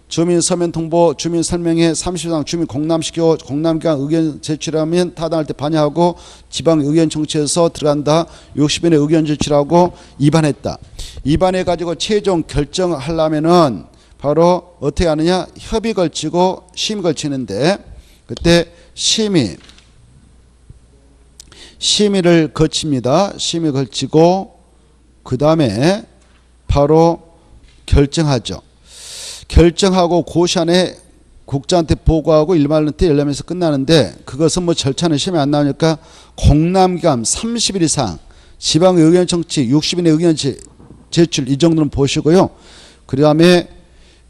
주민 서면 통보, 주민 설명회 30일 주민 공람시키고 공람기간 의견 제출하면 타당할 때 반영하고 지방 의견 청취해서 들어간다. 60일에 의견 제출하고 위반했다. 위반해 가지고 최종 결정하려면은 바로 어떻게 하느냐? 협의 걸치고 심의 걸치는데 그때 심의를 거칩니다. 심의 걸치고 그 다음에 바로 결정하죠. 결정하고 고시안에 국장한테 보고하고 일반론때 열람해서 끝나는데 그것은 뭐 절차는 시험에 안 나오니까 공람기간 30일 이상 지방 의견 청취 60인의 의견 제출 이 정도는 보시고요. 그 다음에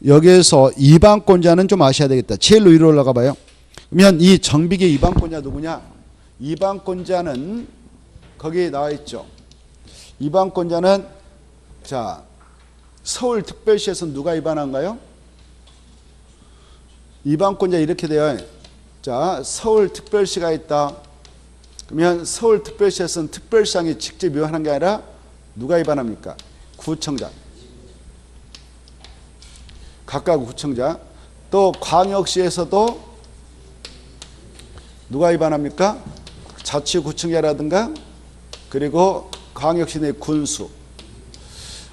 여기에서 이방권자는 좀 아셔야 되겠다. 제일로 위로 올라가 봐요. 그러면 이 정비계 이방권자 누구냐? 이방권자는 거기 나와 있죠. 이방권자는 자 서울특별시에서 누가 이반한가요? 이반권자 이렇게 돼요. 자 서울특별시가 있다. 그러면 서울특별시에서는 특별시장이 직접 위반하는 게 아니라 누가 위반합니까? 구청장. 각각 구청장. 또 광역시에서도 누가 위반합니까? 자치구청장이라든가 그리고 광역시 내 군수.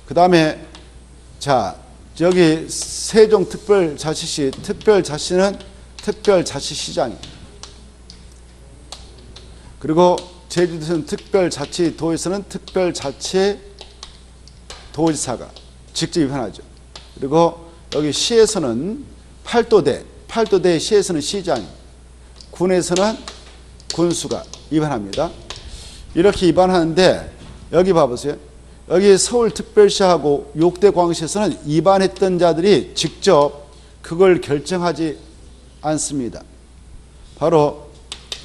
그 다음에 자 여기 세종특별자치시 특별자치는 특별자치시장이 그리고 제주도에서는 특별자치도에서는 특별자치도지사가 직접 위반하죠. 그리고 여기 시에서는 팔도대 시에서는 시장이 군에서는 군수가 위반합니다. 이렇게 위반하는데 여기 봐보세요. 여기 서울특별시하고 6대 광역시에서는 위반했던 자들이 직접 그걸 결정하지 않습니다. 바로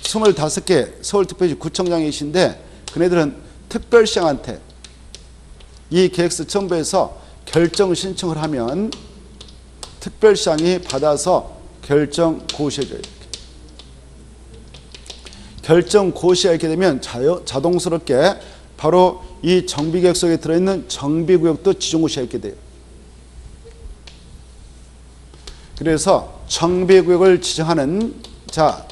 25개 서울특별시 구청장이신데 그네들은 특별시장한테 이 계획서 첨부해서 결정 신청을 하면 특별시장이 받아서 결정 고시해줘요. 결정 고시하게 되면 자동스럽게 바로 이 정비계획 속에 들어있는 정비구역도 지정고시가 있게 돼요. 그래서 정비구역을 지정하는 자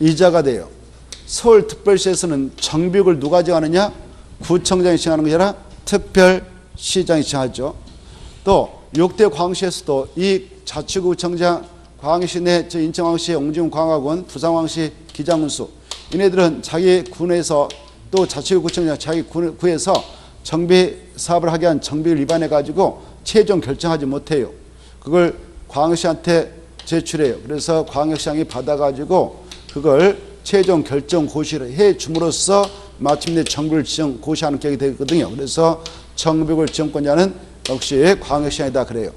이자가 돼요. 서울특별시에서는 정비구역을 누가 지정하느냐? 구청장이 지정하는 것이 아니라 특별시장이 지정하죠. 또 6대 광역시에서도 이 자치구청장 광역시 내 인천광역시 옹진광학원 부산광역시 기장군수 이네들은 자기 군에서 또 자치구청장 자기 구에서 정비 사업을 하게 한 정비를 위반해 가지고 최종 결정하지 못해요. 그걸 광역시한테 제출해요. 그래서 광역시장이 받아 가지고 그걸 최종 결정 고시를 해 줌으로써 마침내 정비를 지정 고시하는 계획이 되거든요. 그래서 정비구역 지정권자는 역시 광역시장이다 그래요.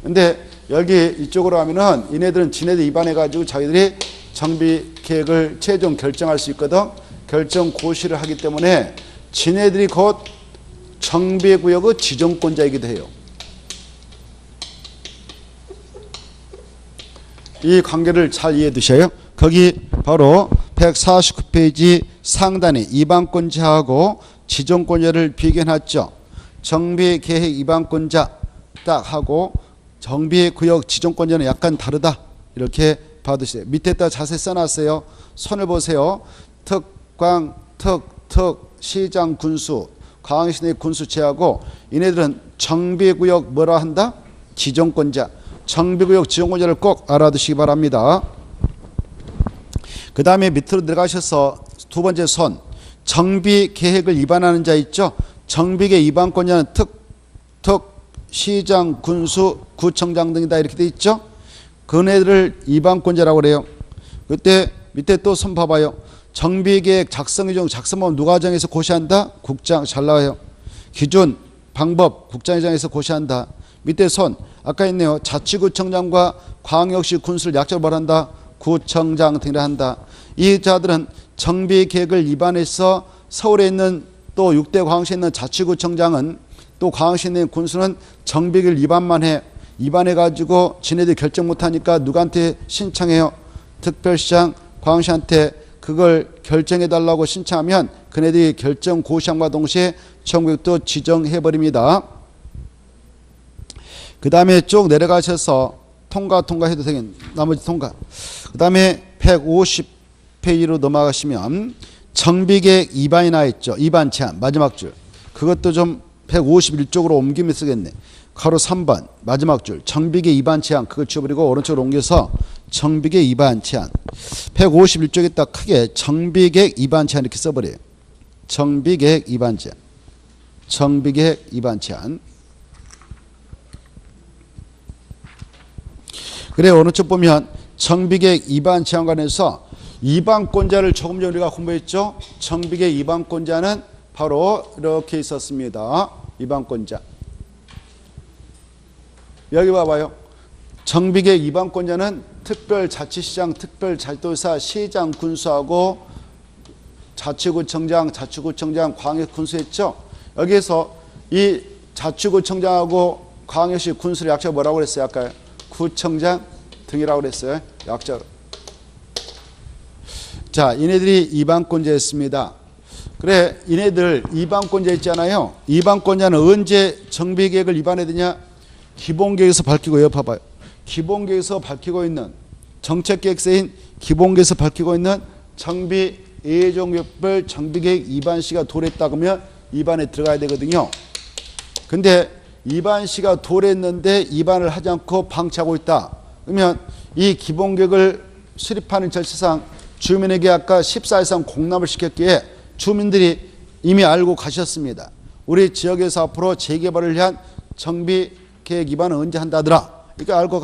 근데 여기 이쪽으로 하면은 이네들은 지네들 위반해 가지고 자기들이 정비 계획을 최종 결정할 수 있거든. 결정 고시를 하기 때문에 지네들이 곧 정비구역의 지정권자이기도 해요. 이 관계를 잘 이해해 두셔요. 거기 바로 149페이지 상단에 이반권자하고 지정권자를 비교해놨죠. 정비계획 이반권자 딱 하고 정비구역 지정권자는 약간 다르다. 이렇게 받으세요. 밑에다 자세히 써놨어요. 손을 보세요. 특광, 시장, 군수, 광역시 내 군수 제하고 이네들은 정비구역 뭐라 한다? 지정권자. 정비구역 지정권자를 꼭 알아두시기 바랍니다. 그 다음에 밑으로 내려가셔서 두 번째 손. 정비계획을 위반하는 자 있죠? 정비계획 위반권자는 시장, 군수, 구청장 등이다 이렇게 돼 있죠. 그네들을 위반권자라고 그래요. 그때 밑에 또 손 봐봐요. 정비계획 작성규정 작성법 누가 정해서 고시한다? 국장. 잘 나와요. 기준 방법 국장이 정해서 고시한다. 밑에 손 아까 있네요. 자치구청장과 광역시 군수를 약자로 말한다. 구청장 등이라 한다. 이 자들은 정비계획을 위반해서 서울에 있는 또 6대 광역시에 있는 자치구청장은 또 광역시에 있는 군수는 정비계획을 위반만 해. 위반해 가지고 지네들이 결정 못하니까 누구한테 신청해요? 특별시장 광역시한테 그걸 결정해 달라고 신청하면 그네들이 결정 고시함과 동시에 정비구역도 지정해버립니다. 그 다음에 쭉 내려가셔서 통과해도 되겠네. 나머지 통과. 그 다음에 150페이지로 넘어가시면 정비계획 위반이 나와 있죠. 위반 제한 마지막 줄. 그것도 좀 151쪽으로 옮기면 쓰겠네. 가로 3번 마지막 줄 정비계획 위반 제한 그걸 지워버리고 오른쪽으로 옮겨서 정비계획 위반 제한 151쪽에다 크게 정비계획 위반 제한 이렇게 써버려요. 정비계획 위반 제한. 정비계획 위반 제한. 그래 어느 쪽 보면 정비계획 위반 제한 관해서 위반권자를 조금 전에 우리가 공부했죠. 정비계획 위반권자는 바로 이렇게 있었습니다. 위반권자. 여기 봐봐요. 정비계획 위반권자는 특별자치시장, 특별자치도사, 시장, 군수하고 자치구청장, 자치구청장, 광역 군수했죠. 여기에서 이 자치구청장하고 광역시 군수의 약자가 뭐라고 그랬어요? 아까 구청장 등이라고 그랬어요. 약자로. 자, 이네들이 위반권자였습니다. 그래, 이네들 위반권자 있잖아요. 위반권자는 언제 정비계획을 위반해야 되냐? 기본계획에서 밝히고, 여기 봐봐요. 기본계획에서 밝히고 있는 정책계획서인 기본계획에서 밝히고 있는 정비 예정급별 정비계획 위반시가 도래했다 그러면 위반에 들어가야 되거든요. 근데 위반시가 도래했는데 위반을 하지 않고 방치하고 있다. 그러면 이 기본계획을 수립하는 절차상 주민에게 아까 14 이상 공람을 시켰기에 주민들이 이미 알고 가셨습니다. 우리 지역에서 앞으로 재개발을 위한 정비계획 위반은 언제 한다더라. 이렇게 알고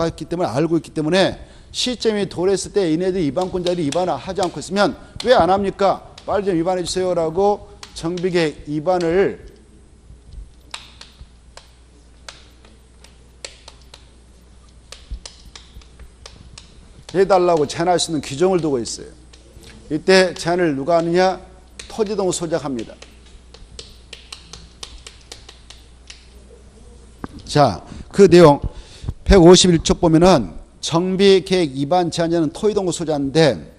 있기 때문에 시점이 도래했을 때 이네들이 위반권자들이 위반을 하지 않고 있으면 왜 안 합니까? 빨리 좀 위반해 주세요라고 정비계획 위반을 해달라고 제한할 수 있는 규정을 두고 있어요. 이때 제한을 누가 하느냐? 토지동을 소작합니다. 자, 그 내용 151쪽 보면은 정비계획 위반 제한자는 토지동을 소지하는데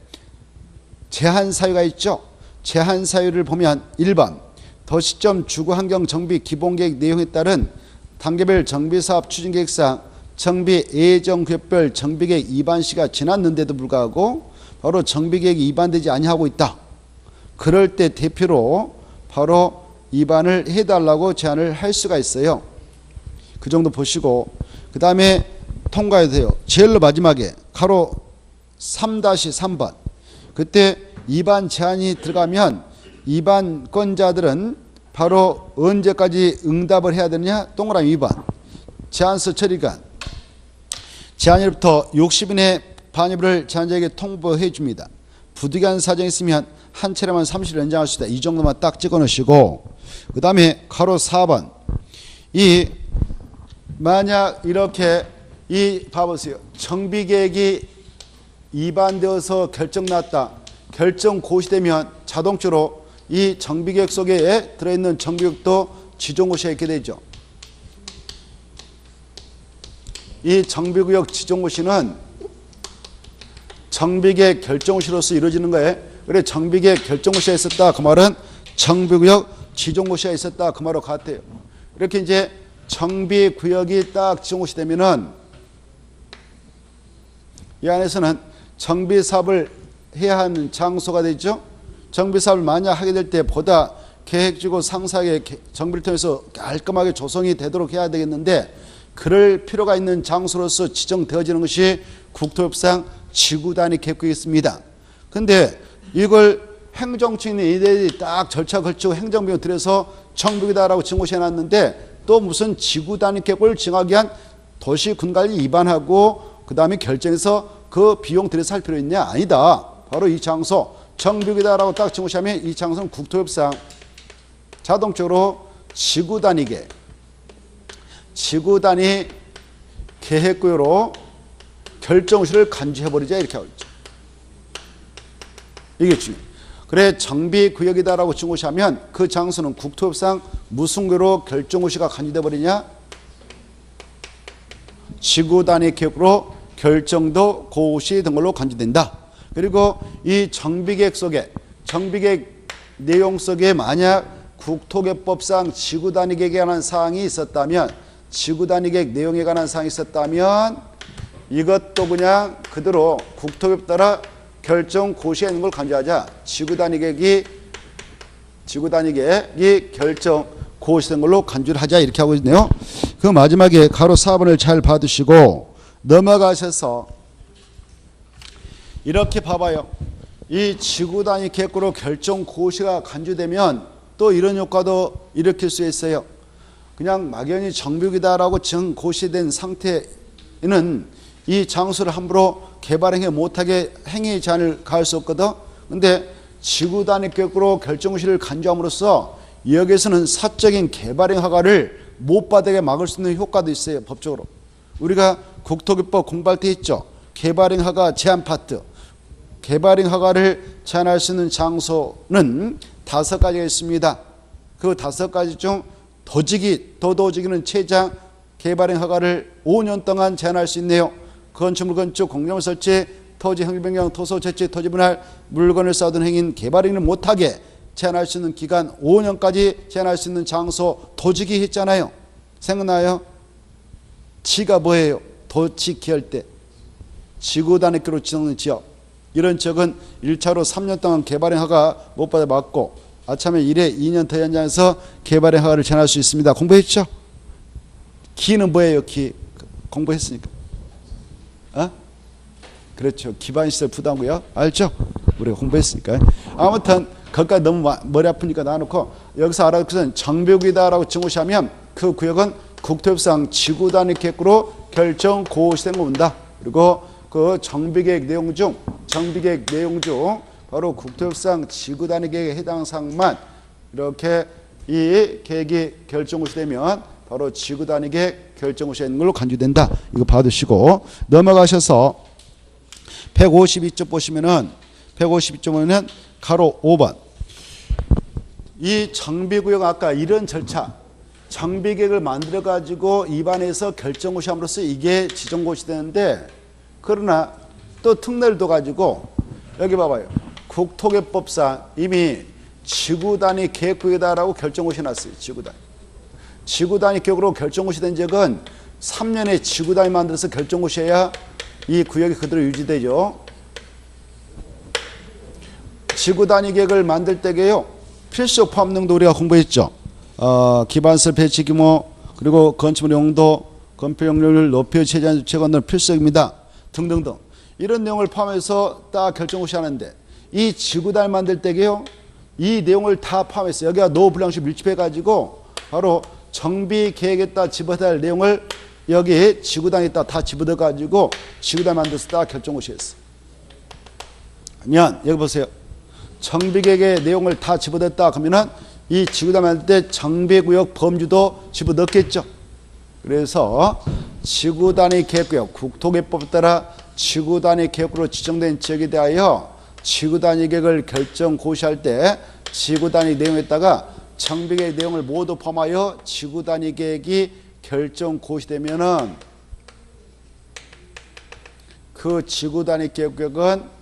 제한 사유가 있죠. 제한 사유를 보면 1번 도시점 주거환경 정비 기본계획 내용에 따른 단계별 정비사업 추진계획상 정비 예정구역별 정비계획 위반시가 지났는데도 불구하고 바로 정비계획이 위반되지 아니하고 있다. 그럴 때 대표로 바로 위반을 해달라고 제안을 할 수가 있어요. 그 정도 보시고 그 다음에 통과해도 돼요. 제일 마지막에 가로 3-3번 그때 위반 제한이 들어가면 위반권자들은 바로 언제까지 응답을 해야 되느냐? 동그라미 2번 제한서 처리기간 제한일부터 60일의 반입을 제한자에게 통보해 줍니다. 부득이한 사정이 있으면 한 차례만 30일 연장할 수 있다. 이 정도만 딱 찍어 놓으시고 그 다음에 가로 4번 이 만약 이렇게 이 봐보세요. 정비계획이 위반되어서 결정났다. 결정 고시되면 자동적으로 이 정비계획 속에 들어있는 정비계획도 지정고시가 있게 되죠. 이 정비구역 지정고시는 정비계획 결정고시로서 이루어지는 거예요. 그래 정비계획 결정고시가 있었다. 그 말은 정비구역 지정고시가 있었다. 그 말로 같아요. 이렇게 이제 정비구역이 딱 지정고시 되면은 이 안에서는 정비사업을 해야 하는 장소가 되죠. 정비사업을 만약 하게 될 때 보다 계획지고 상세하게 정비를 통해서 깔끔하게 조성이 되도록 해야 되겠는데 그럴 필요가 있는 장소로서 지정되어지는 것이 국토협상 지구단위 계획이 있습니다. 그런데 이걸 행정층이 이들이 딱 절차 걸치고 행정비용 들여서 정비이다라고 증거시 해놨는데 또 무슨 지구단위 계획을 정하기 위한 도시군관리 위반하고 그 다음에 결정해서 그 비용 들여서 할 필요 있냐? 아니다. 바로 이 장소 정비이다라고 딱 증거시하면 이 장소는 국토협상 자동적으로 지구단위계 지구단위 계획구역으로 결정시를 간주해버리자 이렇게 하고 있죠. 이게 중요해요. 그래 정비구역이다라고 증거시하면 그 장소는 국토협상 무슨 구로 결정고시가 간주돼 버리냐? 지구단위 계획으로 결정도 고시 등 걸로 간주된다. 그리고 이 정비계획 속에 정비계획 내용 속에 만약 국토개법상 지구단위 계획에 관한 사항이 있었다면 지구단위계획 내용에 관한 사항이 있었다면 이것도 그냥 그대로 국토개법 따라 결정 고시에 있는 걸 간주하자. 지구단위계획이 결정 고시된 걸로 간주를 하자 이렇게 하고 있네요. 그 마지막에 가로 4번을 잘 봐두시고 넘어가셔서 이렇게 봐봐요. 이 지구단위 계획으로 결정 고시가 간주되면 또 이런 효과도 일으킬 수 있어요. 그냥 막연히 정비구역이다라고 정고시된 상태에는 이 장소를 함부로 개발행위 못하게 행위 제한을 가할 수 없거든. 근데 지구 단위 계획으로 결정고시를 간주함으로써 여기에서는 사적인 개발행 허가를 못 받게 막을 수 있는 효과도 있어요. 법적으로. 우리가 국토기법 공부할 때 있죠. 개발행 허가 제한 파트. 개발행 허가를 제한할 수 있는 장소는 5가지가 있습니다. 그 5가지 중 도도지기는 최장 개발행 허가를 5년 동안 제한할 수 있네요. 건축물 건축, 공정물 설치, 토지 행위 변경, 토소 채취, 토지 분할, 물건을 쌓아둔 행위는 개발행위를 못하게 제한할 수 있는 기간 5년까지 제한할 수 있는 장소 도지기 했잖아요. 생각나요? 지가 뭐예요? 도지기 할 때 지구 단위로 지정된 지역, 이런 지역은 1차로 3년 동안 개발행 허가 못 받아 맞고 아참에 1회 2년 더 연장해서 개발행 허가를 제한할 수 있습니다. 공부했죠? 기는 뭐예요? 기 공부했으니까. 그렇죠. 기반시설 부담구역 알죠? 우리가 공부했으니까. 아무튼 거기까지 너무 머리 아프니까 놔놓고 여기서 알아두고선 정비구역이다라고 증오시하면 그 구역은 국토협상 지구단위 계획으로 결정 고시된 겁니다. 그리고 그 정비계획 내용 중 바로 국토협상 지구단위 계획에 해당 사항만 이렇게 이 계획이 결정고시되면 바로 지구단위 계획 결정고시가 있는 걸로 간주된다. 이거 봐두시고 넘어가셔서 152쪽 보시면은 152쪽은 가로 5번. 이 정비구역 아까 이런 절차 정비계획을 만들어 가지고 입안에서 결정고시함으로써 이게 지정고시 되는데, 그러나 또 특례를 둬 가지고 여기 봐봐요. 국토개법상 이미 지구단위 계획구역이다라고 결정고시 놨어요. 지구단위 계획으로 결정고시 된 적은 3년에 지구단위 만들어서 결정고시해야 이 구역이 그대로 유지되죠. 지구단위 계획을 만들 때게요, 필수 포함 등도 우리가 공부했죠. 기반시설 배치 규모, 그리고 건축물 용도, 건폐 용률을 높여 최대한 주체가 는 필수입니다. 등등등. 이런 내용을 포함해서 딱 결정고시 하는데, 이 지구단위 만들 때게요, 이 내용을 다 포함했어요. 여기가 노블랑시 밀집해가지고 바로 정비 계획에다 집어넣어야 할 내용을 여기 지구단위에다 다 집어넣어가지고 지구단위 만들어서 딱 결정고시 했어. 그러면 여기 보세요. 정비계획의 내용을 다 집어넣었다 그러면은 이 지구단위 만들 때 정비구역 범주도 집어넣겠죠. 그래서 지구단위 계획구역, 국토개법에 따라 지구단위 계획으로 지정된 지역에 대하여 지구단위 계획을 결정 고시할 때 지구단위 내용에다가 정비계획 내용을 모두 포함하여 지구단위 계획이 결정 고시되면은 그 지구단위 계획은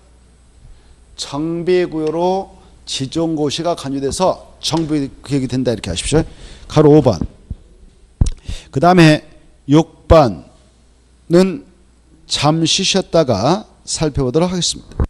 정비구역으로 지정고시가 간주돼서 정비계획이 된다, 이렇게 하십시오. 가로 5번. 그 다음에 6번은 잠시 쉬었다가 살펴보도록 하겠습니다.